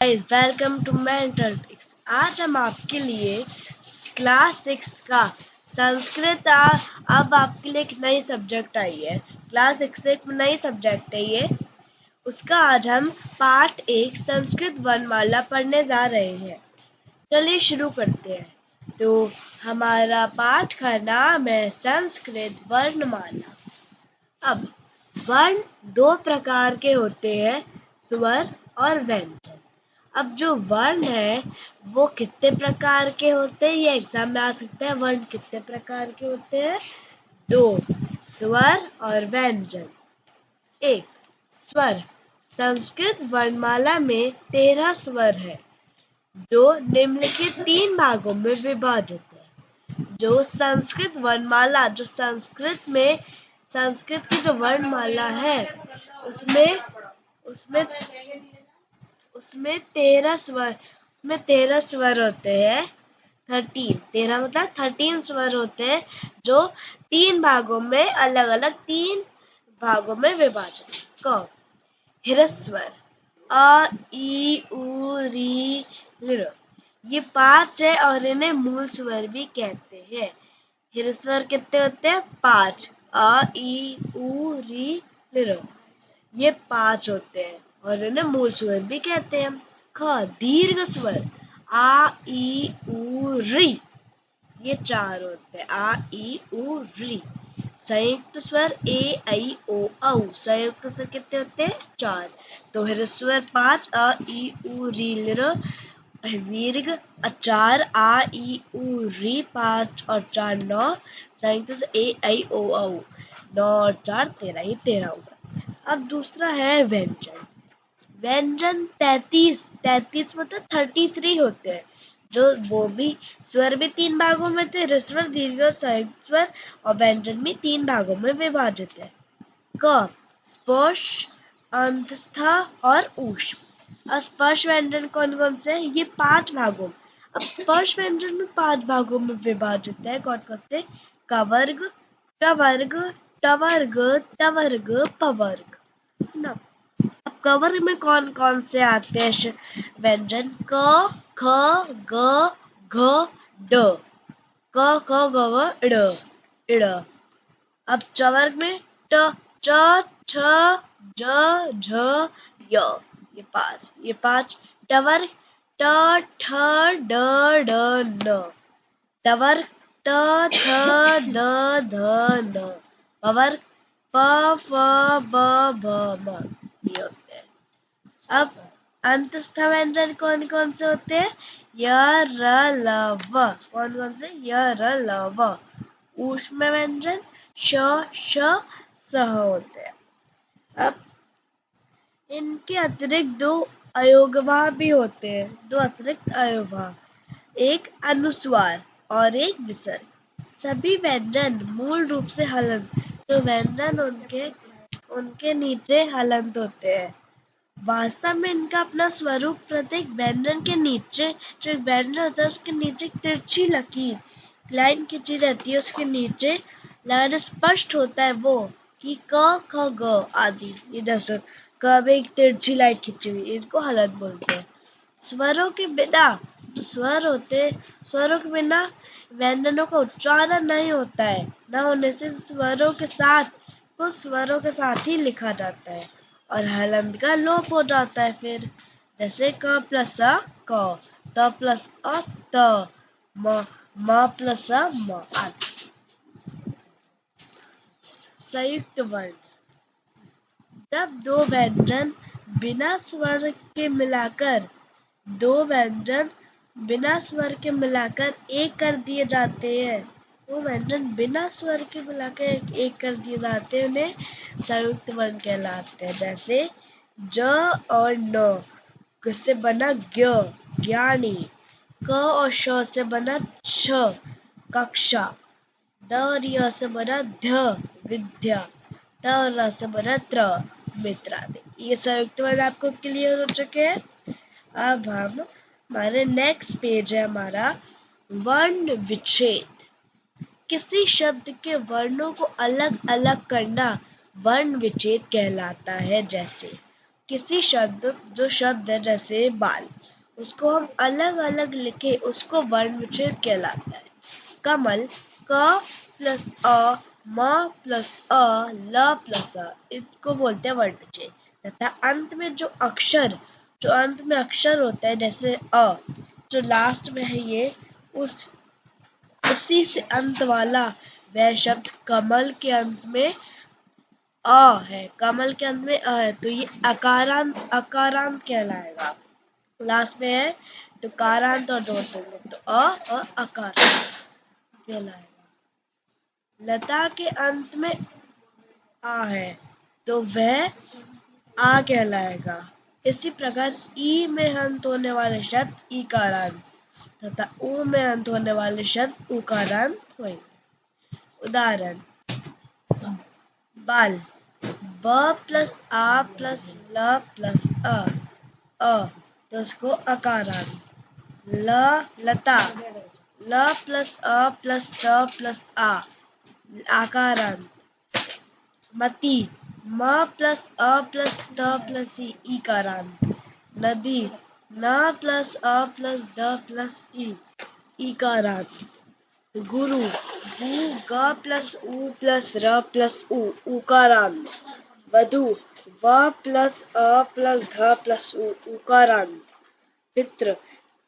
Guys, welcome to mental ticks. आज हम आपके लिए क्लास 6 का संस्कृत अब आपके लिए एक नई सब्जेक्ट आई है। क्लास 6 से एक नई सब्जेक्ट है ये। उसका आज हम पार्ट 1 संस्कृत वर्णमाला पढ़ने जा रहे हैं। चलिए शुरू करते हैं। तो हमारा पाठ का नाम है संस्कृत वर्णमाला। अब वर्ण दो प्रकार के होते हैं, स्वर और व्यंजन। अब जो वर्ण है वो कितने प्रकार के होते हैं, ये एग्जाम में आ सकता है। वर्ण कितने प्रकार के होते हैं? दो, स्वर और व्यंजन। एक, स्वर। संस्कृत वर्णमाला में 13 स्वर है जो निम्नलिखित 3 भागों में विभाजित है। जो संस्कृत वर्णमाला, जो संस्कृत की जो वर्णमाला है उसमें उसमें उसमें 13 स्वर होते हैं। 13 मतलब 13 स्वर होते हैं जो 3 भागों में तीन भागों में विभाजित। क, ह्रस्वर, अ ई उ री ऋ। ये 5 है और इन्हें मूल स्वर भी कहते हैं। ह्रस्वर कितने होते हैं? 5। अ ई उ री ऋ, ये 5 होते हैं और इन्हें मूल स्वर भी कहते हैं। ख, दीर्घ स्वर, आ ई उ री, ये 4 होते हैं। आ ई उ री। संयुक्त स्वर, ए ऐ ओ औ, संयुक्त स्वर कितने होते हैं? 4। तो ह्रस्वर 5, अ ई उ री ऋ। दीर्घ 4, आ ई उ री 5 और 4 9। संयुक्त स्वर ए ऐ ओ औ, 9 और 4 13, ही 13 होगा। अब दूसरा है व्यंजन। व्यंजन 33 मतलब 33 होते हैं, जो वो भी स्वर भी 3 भागों में थे, ह्रस्वर, दीर्घ, संयुक्त स्वर, और व्यंजन भी 3 भागों में विभाजित है। क, स्पर्श, अंतस्थ और ऊष्म। अब स्पर्श व्यंजन कौन कौन से हैं? ये 5 भागों। अब स्पर्श व्यंजन में 5 भागों में विभाजित है। कौन कौन से? कवर्ग, टवर्ग, टवर्ग, तवर्ग, पवर्ग ना। अब कवर्ग में कौन कौन से आते हैं व्यंजन? क, ख, ग, घ, ड। क ख ग घ ड़, ड़। अब चवर्ग में ट, च, छ, ज, झ, य। ये पांच। टवर्ग ट, ठ, ड, ढ, न। टवर्ग ट, थ, द, ध, न। पवर्ग प, फ, ब, भ, म। ये होते हैं। अब अंतस्थ व्यंजन कौन कौन से होते हैं? य, र, ल, व। कौन कौन से? य, र, ल, व। ऊष्म व्यंजन श, श, स होते हैं। अब इनके अतिरिक्त 2 अयोगवाह भी होते हैं। 2 अतिरिक्त अयोगवाह, एक अनुस्वार और एक विसर्ग। सभी व्यंजन मूल रूप से हलंत, तो व्यंजन उनके नीचे हलंत होते हैं। वास्तव में इनका अपना स्वरूप, प्रत्येक व्यंजन के नीचे जो एक व्यंजन होता है उसके नीचे एक तिरछी लकीर, लाइन खींची रहती है, उसके नीचे लगाना स्पष्ट होता है वो कि क, ख, ग आदि। ये जैसे क में एक तिरछी लाइन खींची हुई, इसको हलंत बोलते हैं। स्वरों के बिना जो स्वरों के बिना व्यंजनों का उच्चारण नहीं होता है। न होने से स्वरों के साथ ही लिखा जाता है और हलंत का लोप हो जाता है। फिर जैसे क प्लस अ क, त प्लस अ त, म प्लस अ म आदि। संयुक्त वर्ण, जब दो व्यंजन बिना स्वर के मिलाकर एक कर दिए जाते हैं, वो व्यंजन बिना स्वर के मिलाकर एक कर दिए जाते हैं, उन्हें संयुक्त वर्ण कहलाते हैं। जैसे ज और न से बना ज्ञ, ज्ञानी। क और श से बना छ, कक्षा। द और य से बना ध्य, विद्या। त और र से बना त्र, मित्र आदि। ये संयुक्त वर्ण आपको क्लियर हो चुके हैं। अब हम हमारे नेक्स्ट पेज है हमारा वर्ण विच्छेद। किसी शब्द के वर्णों को अलग अलग करना वर्ण विच्छेद कहलाता है। जैसे किसी जो शब्द है जैसे बाल, उसको हम अलग अलग लिखे उसको वर्ण विच्छेद कहलाता है। कमल क प्लस अ, म प्लस अ, ल प्लस अ, इनको बोलते हैं वर्ण विच्छेद। तथा अंत में जो अंत में अक्षर होता है जैसे अ, जो लास्ट में है ये, उसी से अंत वाला वह शब्द कमल के अंत में अ है, कमल के अंत में अ है, तो ये अकारांत कहलाएगा। लास्ट में है तो कारांत और जोड़ देंगे तो और अकारांत कहलाएगा। लता के अंत में आ है तो वह आ कहलाएगा। इसी प्रकार ई में अंत होने वाले शब्द ईकारांत तथा उ में अंत होने वाले शब्द उकारांत होंगे। उदाहरण, बाल ब प्लस आ प्लस ल प्लस अ तो उसको अकारांत। लता ल प्लस अ प्लस त प्लस आ आकारांत। मती म प्लस अ प्लस त प्लस ई ईकारांत। नदी न प्लस अ प्लस द प्लस ई ईकारांत। गुरु गु ग प्लस उ प्लस र प्लस उ उकारांत। वधु व प्लस अ प्लस ध प्लस उ उकारांत। पितृ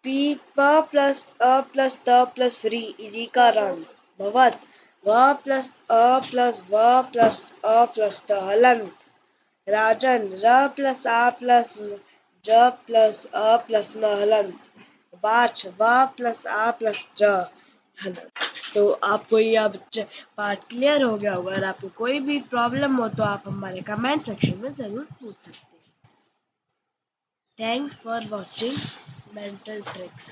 पी प प्लस अ प्लस त प्लस री रीकारांत। भवत व प्लस अ प्लस व प्लस अ प्लस त हलंत। राजन र प्लस आ प्लस ज प्लस अ प्लस न हलंत। वाच व प्लस आ प्लस ज हलंत। तो आपको ये अब पार्ट क्लियर हो गया होगा। अगर आपको कोई भी प्रॉब्लम हो तो आप हमारे कमेंट सेक्शन में ज़रूर पूछ सकते हैं। Thanks for watching mental tricks.